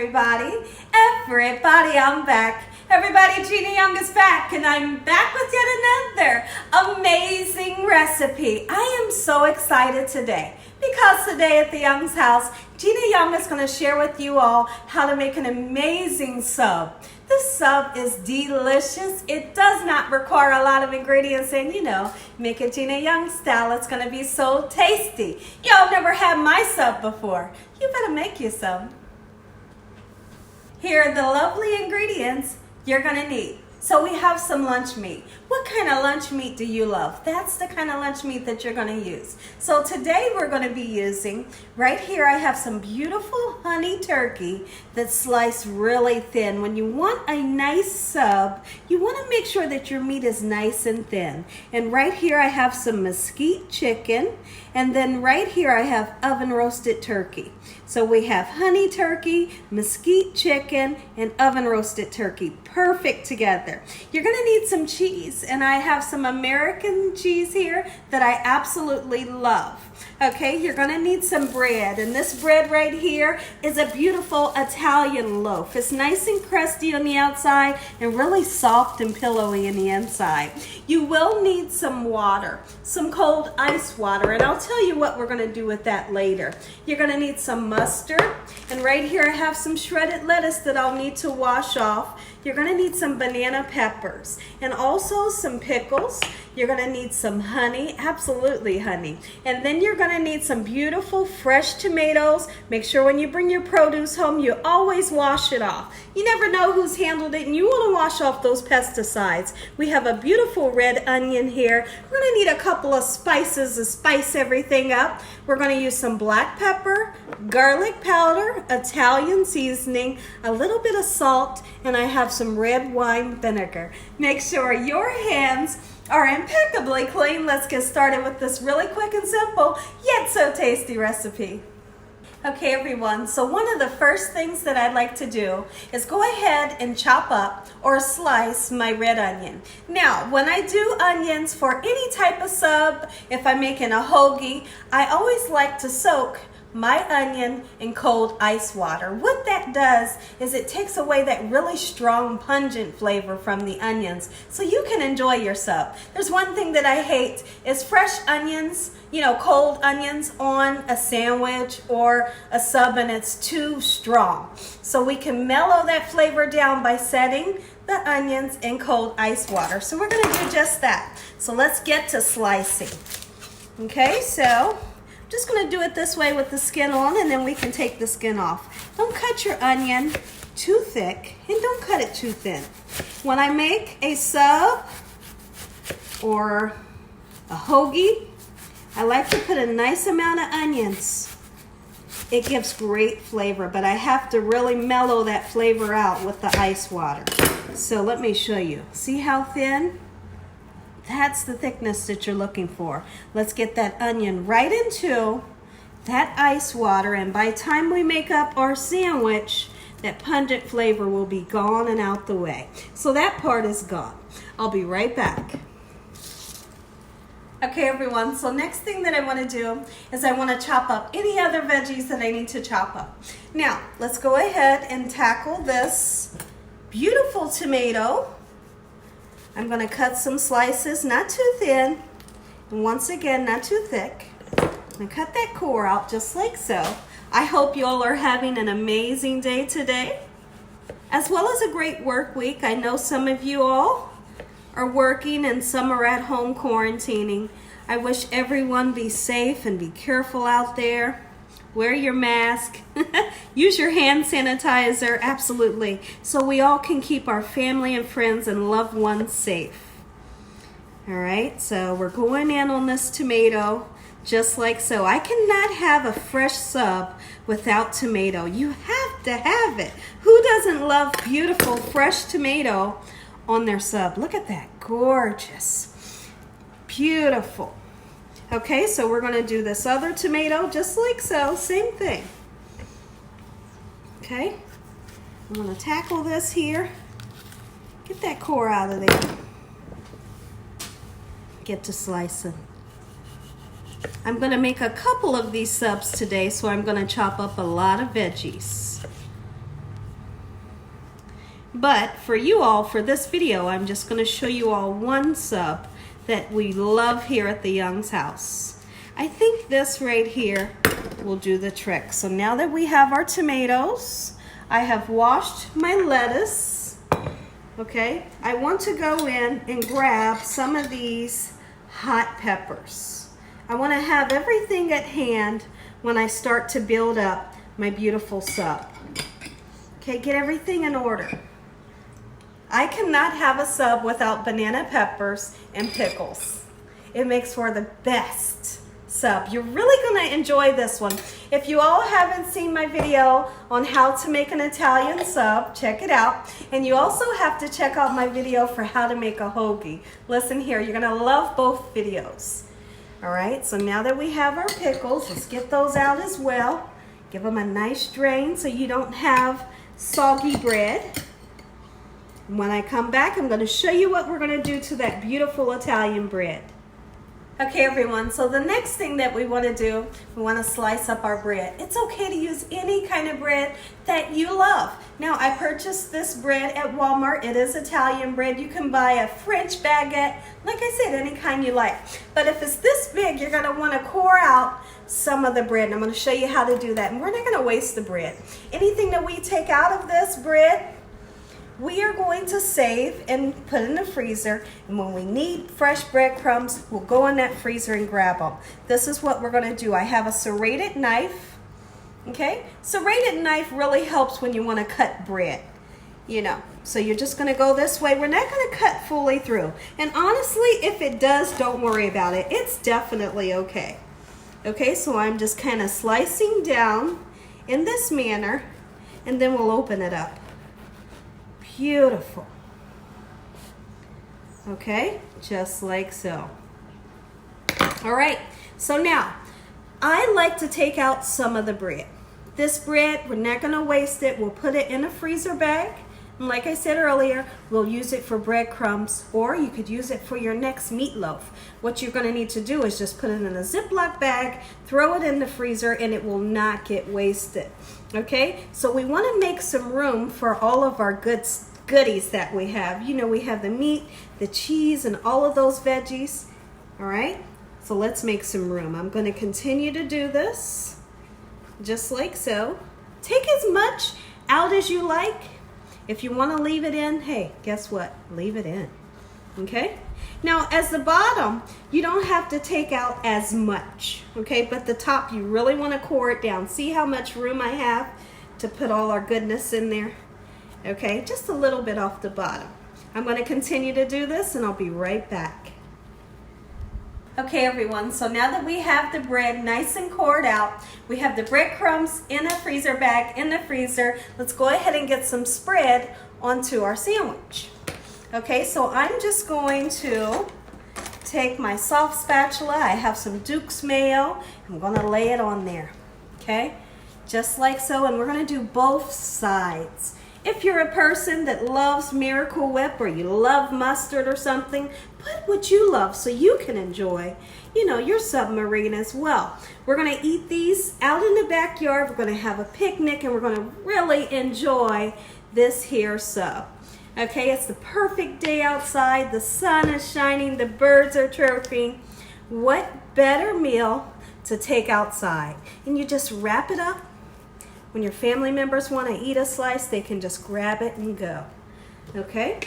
everybody. Everybody, I'm back. Everybody, Gina Young is back, and I'm back with yet another amazing recipe. I am so excited today because today at the Young's house, Gina Young is going to share with you all how to make an amazing sub. This sub is delicious. It does not require a lot of ingredients, and make it Gina Young style. It's going to be so tasty. Y'all never had my sub before. You better make you some. Here are the lovely ingredients you're going to need. So we have some lunch meat. What kind of lunch meat do you love? That's the kind of lunch meat that you're going to use. So today we're going to be using, right here I have some beautiful honey turkey that's sliced really thin. When you want a nice sub, you want to make sure that your meat is nice and thin. And right here I have some mesquite chicken, and then right here I have oven roasted turkey. So we have honey turkey, mesquite chicken, and oven roasted turkey. Perfect together. You're going to need some cheese, and I have some American cheese here that I absolutely love. Okay, you're going to need some bread, and this bread right here is a beautiful Italian loaf. It's nice and crusty on the outside and really soft and pillowy in the inside. You will need some water, some cold ice water, and I'll tell you what we're going to do with that later. You're going to need some mustard, and right here I have some shredded lettuce that I'll need to wash off. You're going to need some banana peppers and also some pickles. You're going to need some honey, absolutely honey. And then you're going to need some beautiful fresh tomatoes. Make sure when you bring your produce home, you always wash it off. You never know who's handled it, and you want to wash off those pesticides. We have a beautiful red onion here. We're going to need a couple of spices to spice everything up. We're going to use some black pepper, garlic powder, Italian seasoning, a little bit of salt, and I have some red wine vinegar. Make sure your hands are impeccably clean. Let's get started with this really quick and simple, yet so tasty recipe. Okay everyone, so one of the first things that I'd like to do is go ahead and chop up or slice my red onion. Now, when I do onions for any type of sub, if I'm making a hoagie, I always like to soak my onion in cold ice water. What that does is it takes away that really strong pungent flavor from the onions so you can enjoy your sub. There's one thing that I hate is fresh onions, cold onions on a sandwich or a sub, and it's too strong. So we can mellow that flavor down by setting the onions in cold ice water. So we're going to do just that. So let's get to slicing. Okay, so just going to do it this way with the skin on, and then we can take the skin off. Don't cut your onion too thick, and don't cut it too thin. When I make a sub or a hoagie, I like to put a nice amount of onions. It gives great flavor, but I have to really mellow that flavor out with the ice water. So let me show you. See how thin? That's the thickness that you're looking for. Let's get that onion right into that ice water, and by the time we make up our sandwich, that pungent flavor will be gone and out the way. So that part is gone. I'll be right back. Okay everyone, so next thing that I want to do is I want to chop up any other veggies that I need to chop up. Now, let's go ahead and tackle this beautiful tomato. I'm going to cut some slices, not too thin, and once again, not too thick. I'm going to cut that core out just like so. I hope you all are having an amazing day today, as well as a great work week. I know some of you all are working and some are at home quarantining. I wish everyone be safe and be careful out there. Wear your mask. Use your hand sanitizer, absolutely, so we all can keep our family and friends and loved ones safe. All right, so we're going in on this tomato just like so. I cannot have a fresh sub without tomato. You have to have it. Who doesn't love beautiful fresh tomato on their sub? Look at that, gorgeous, beautiful. Okay, so we're going to do this other tomato just like so, same thing. Okay, I'm going to tackle this here. Get that core out of there. Get to slicing. I'm going to make a couple of these subs today, so I'm going to chop up a lot of veggies. But for you all, for this video, I'm just going to show you all one sub that we love here at the Young's house. I think this right here will do the trick. So now that we have our tomatoes, I have washed my lettuce. Okay, I want to go in and grab some of these hot peppers. I want to have everything at hand when I start to build up my beautiful sub. Okay, get everything in order. I cannot have a sub without banana peppers and pickles. It makes for the best sub. You're really going to enjoy this one. If you all haven't seen my video on how to make an Italian sub, check it out. And you also have to check out my video for how to make a hoagie. Listen here, you're going to love both videos. All right, so now that we have our pickles, let's get those out as well. Give them a nice drain so you don't have soggy bread. When I come back, I'm going to show you what we're going to do to that beautiful Italian bread. Okay, everyone, so the next thing that we want to do, we want to slice up our bread. It's okay to use any kind of bread that you love. Now, I purchased this bread at Walmart. It is Italian bread. You can buy a French baguette, like I said, any kind you like. But if it's this big, you're going to want to core out some of the bread. And I'm going to show you how to do that. And we're not going to waste the bread. Anything that we take out of this bread, we are going to save and put in the freezer, and when we need fresh breadcrumbs, we'll go in that freezer and grab them. This is what we're going to do. I have a serrated knife. Okay, serrated knife really helps when you want to cut bread, you know. So you're just going to go this way. We're not going to cut fully through, and honestly, if it does, don't worry about it. It's definitely okay. Okay, so I'm just kind of slicing down in this manner, and then we'll open it up. Beautiful. Okay, just like so. All right, so now I like to take out some of the bread. This bread, we're not going to waste it. We'll put it in a freezer bag. And like I said earlier, we'll use it for breadcrumbs, or you could use it for your next meatloaf. What you're going to need to do is just put it in a Ziploc bag, throw it in the freezer, and it will not get wasted. Okay, so we want to make some room for all of our goodies that we have. You know, we have the meat, the cheese, and all of those veggies. All right, so let's make some room. I'm going to continue to do this just like so. Take as much out as you like. If you want to leave it in, hey, guess what? Leave it in. Okay, now as the bottom, you don't have to take out as much, okay, but the top, you really want to core it down. See how much room I have to put all our goodness in there? Okay, just a little bit off the bottom. I'm going to continue to do this, and I'll be right back. Okay, everyone, so now that we have the bread nice and cored out, we have the breadcrumbs in a freezer bag in the freezer. Let's go ahead and get some spread onto our sandwich. Okay, so I'm just going to take my soft spatula. I have some Duke's Mayo. I'm going to lay it on there. Okay, just like so, and we're going to do both sides. If you're a person that loves Miracle Whip, or you love mustard or something, put what you love so you can enjoy, you know, your Submarine as well. We're going to eat these out in the backyard. We're going to have a picnic, and we're going to really enjoy this here sub. Okay, it's the perfect day outside. The sun is shining. The birds are chirping. What better meal to take outside? And you just wrap it up. When your family members want to eat a slice, they can just grab it and go. Okay?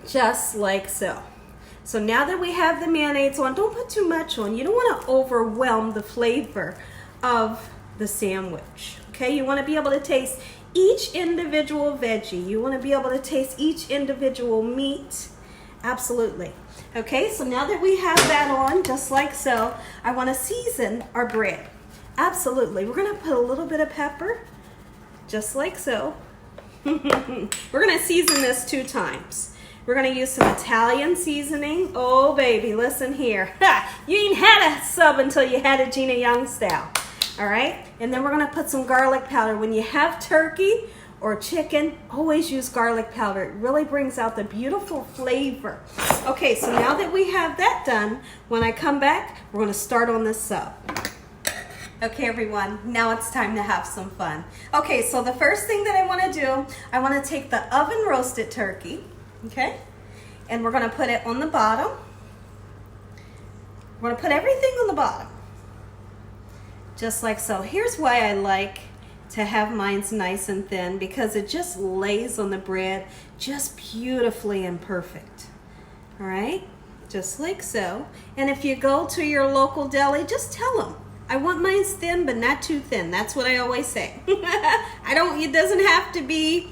Just like so. So now that we have the mayonnaise on, don't put too much on. You don't want to overwhelm the flavor of the sandwich. Okay? You want to be able to taste each individual veggie. You want to be able to taste each individual meat. Absolutely. Okay, so now that we have that on, just like so, I want to season our bread. Absolutely. We're going to put a little bit of pepper, just like so. We're going to season this 2 times. We're going to use some Italian seasoning. Oh, baby, listen here. You ain't had a sub until you had a Gina Young style. All right? And then we're going to put some garlic powder. When you have turkey or chicken, always use garlic powder. It really brings out the beautiful flavor. Okay, so now that we have that done, when I come back, we're going to start on this sub. Okay, everyone, now it's time to have some fun. Okay, so the first thing that I want to do, I want to take the oven roasted turkey, okay, and we're going to put it on the bottom. We're going to put everything on the bottom, just like so. Here's why I like to have mine nice and thin, because it just lays on the bread just beautifully and perfect. All right, just like so. And if you go to your local deli, just tell them, I want mine thin, but not too thin. That's what I always say. It doesn't have to be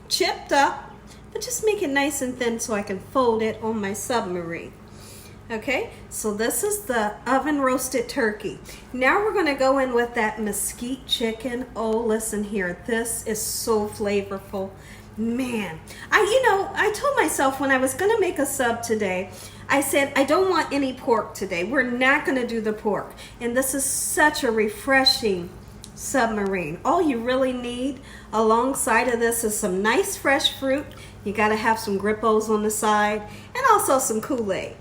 chipped up, but just make it nice and thin so I can fold it on my Submarine. Okay, so this is the oven roasted turkey. Now we're gonna go in with that mesquite chicken. Oh, listen here, this is so flavorful. Man, I told myself when I was gonna make a sub today, I said, I don't want any pork today. We're not gonna do the pork. And this is such a refreshing Submarine. All you really need alongside of this is some nice fresh fruit. You gotta have some Grippos on the side and also some Kool-Aid.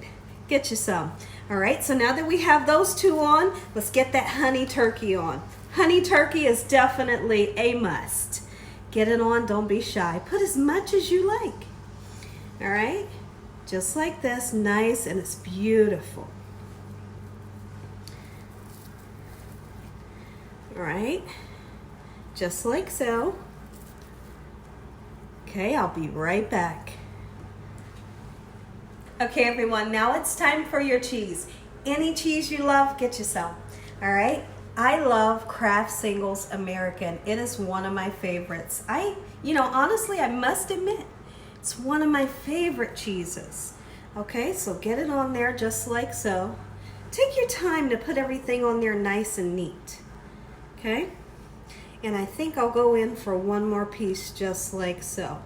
Get you some. All right, so now that we have those two on, let's get that honey turkey on. Honey turkey is definitely a must. Get it on, don't be shy. Put as much as you like. All right, just like this, nice, and it's beautiful. All right, just like so. Okay, I'll be right back. Okay, everyone, now it's time for your cheese. Any cheese you love, get you some. All right, I love Kraft Singles American. It is one of my favorites. Honestly, I must admit, it's one of my favorite cheeses. Okay, so get it on there just like so. Take your time to put everything on there nice and neat. Okay, and I think I'll go in for one more piece just like so.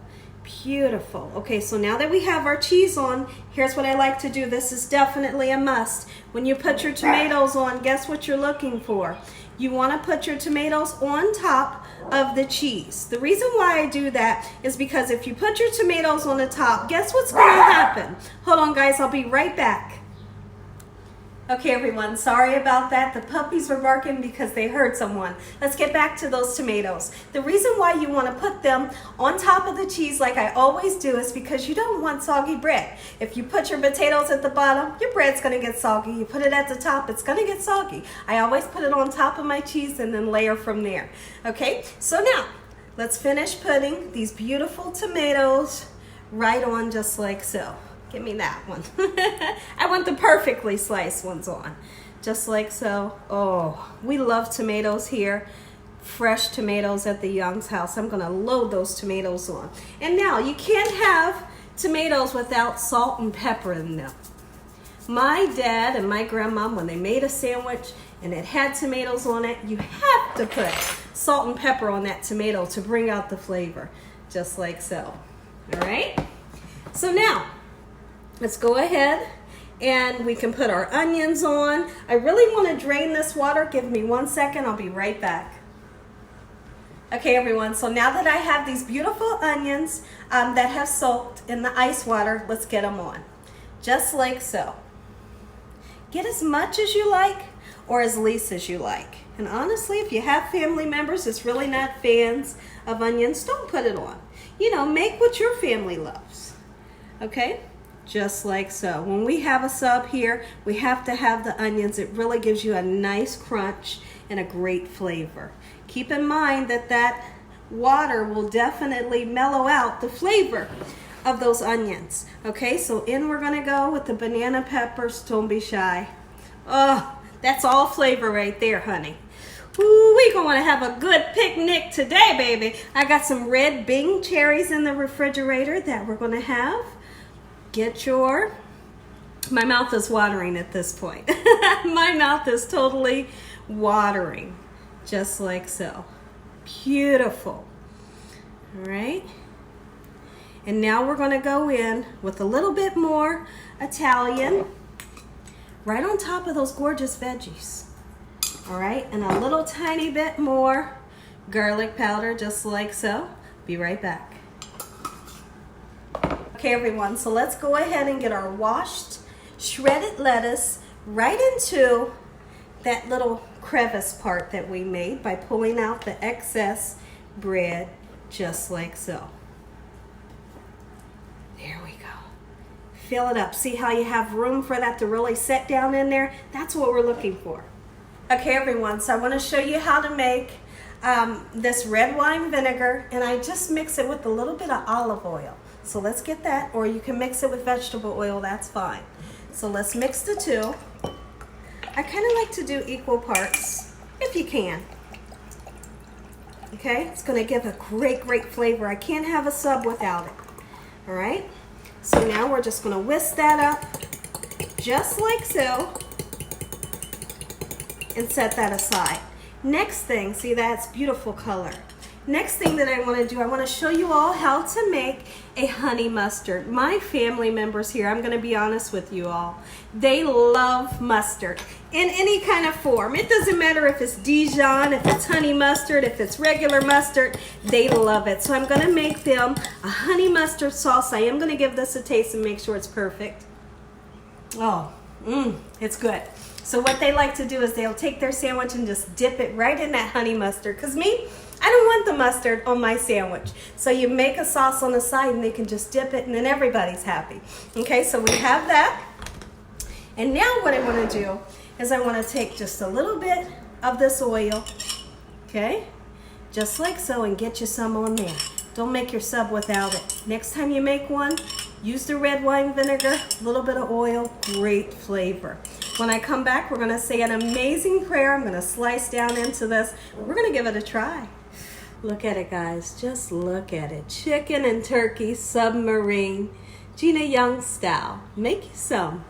Beautiful. Okay, so now that we have our cheese on, here's what I like to do. This is definitely a must. When you put your tomatoes on, guess what you're looking for? You want to put your tomatoes on top of the cheese. The reason why I do that is because if you put your tomatoes on the top, guess what's going to happen? Hold on, guys, I'll be right back. Okay, everyone, sorry about that. The puppies were barking because they heard someone. Let's get back to those tomatoes. The reason why you want to put them on top of the cheese like I always do is because you don't want soggy bread. If you put your potatoes at the bottom, your bread's going to get soggy. You put it at the top, it's going to get soggy. I always put it on top of my cheese and then layer from there. Okay, so now let's finish putting these beautiful tomatoes right on just like so. Give me that one. I want the perfectly sliced ones on, just like so. Oh, we love tomatoes here. Fresh tomatoes at the Young's house. I'm gonna load those tomatoes on. And now, you can't have tomatoes without salt and pepper in them. My dad and my grandma, when they made a sandwich and it had tomatoes on it, you have to put salt and pepper on that tomato to bring out the flavor, just like so. All right? So now, let's go ahead and we can put our onions on. I really want to drain this water. Give me 1 second. I'll be right back. Okay, everyone. So now that I have these beautiful onions that have soaked in the ice water, let's get them on. Just like so. Get as much as you like or as least as you like. And honestly, if you have family members that's really not fans of onions, don't put it on. Make what your family loves. Okay? Just like so. When we have a sub here, we have to have the onions. It really gives you a nice crunch and a great flavor. Keep in mind that water will definitely mellow out the flavor of those onions. Okay, so in we're gonna go with the banana peppers. Don't be shy. Oh, that's all flavor right there, honey. Ooh, we're gonna have a good picnic today, baby. I got some red Bing cherries in the refrigerator that we're gonna have. My mouth is watering at this point. My mouth is totally watering, just like so. Beautiful. All right. And now we're going to go in with a little bit more Italian right on top of those gorgeous veggies. All right, and a little tiny bit more garlic powder, just like so. Be right back. Okay, everyone, so let's go ahead and get our washed shredded lettuce right into that little crevice part that we made by pulling out the excess bread just like so. There we go. Fill it up. See how you have room for that to really set down in there? That's what we're looking for. Okay, everyone, so I want to show you how to make this red wine vinegar, and I just mix it with a little bit of olive oil. So let's get that, or you can mix it with vegetable oil, that's fine. So let's mix the two. I kind of like to do equal parts, if you can. Okay, it's going to give a great, great flavor. I can't have a sub without it. All right, so now we're just going to whisk that up, just like so, and set that aside. Next thing, see that's beautiful color. Next thing that I want to do, I want to show you all how to make a honey mustard. My family members here, I'm going to be honest with you all, they love mustard in any kind of form. It doesn't matter if it's Dijon, if it's honey mustard, if it's regular mustard, they love it. So I'm going to make them a honey mustard sauce. I am going to give this a taste and make sure it's perfect. Oh, it's good. So what they like to do is they'll take their sandwich and just dip it right in that honey mustard. Because me, I don't want the mustard on my sandwich. So you make a sauce on the side and they can just dip it and then everybody's happy. Okay, so we have that. And now what I want to do is I want to take just a little bit of this oil, okay, just like so, and get you some on there. Don't make your sub without it. Next time you make one, use the red wine vinegar, a little bit of oil, great flavor. When I come back, we're going to say an amazing prayer. I'm going to slice down into this. We're going to give it a try. Look at it, guys. Just look at it. Chicken and turkey submarine, Gina Young style. Make you some.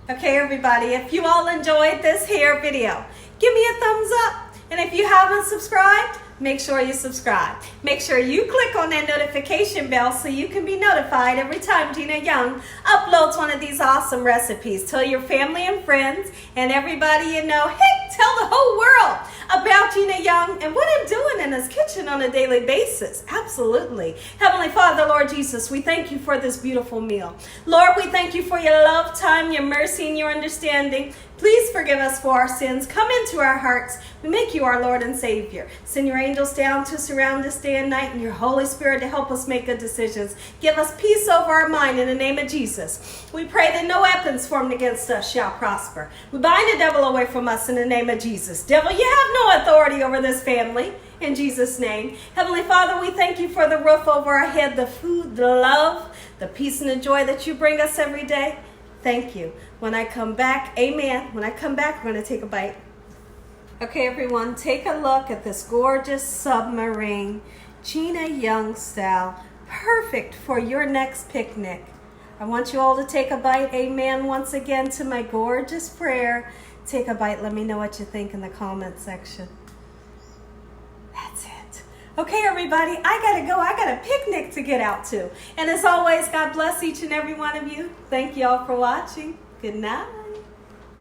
Okay, everybody, if you all enjoyed this here video, give me a thumbs up. And if you haven't subscribed, make sure you subscribe. Make sure you click on that notification bell so you can be notified every time Gina Young uploads one of these awesome recipes. Tell your family and friends and everybody you know, hey, tell the whole world about Gina Young and what I'm doing in this kitchen on a daily basis. Absolutely. Heavenly Father, Lord Jesus, we thank you for this beautiful meal. Lord, we thank you for your love, time, your mercy, and your understanding. Please forgive us for our sins. Come into our hearts. We make you our Lord and Savior. Send your angels down to surround us day and night, and your Holy Spirit to help us make good decisions. Give us peace over our mind in the name of Jesus. We pray that no weapons formed against us shall prosper. We bind the devil away from us in the name of Jesus. Devil, you have no authority over this family. In Jesus' name. Heavenly Father, we thank you for the roof over our head, the food, the love, the peace and the joy that you bring us every day. Thank you. When I come back, amen. When I come back, we're going to take a bite. Okay, everyone, take a look at this gorgeous submarine, Gina Young style. Perfect for your next picnic. I want you all to take a bite. Amen. Once again to my gorgeous prayer. Take a bite. Let me know what you think in the comment section. That's it. Okay, everybody, I got to go. I got a picnic to get out to. And as always, God bless each and every one of you. Thank you all for watching. Good night.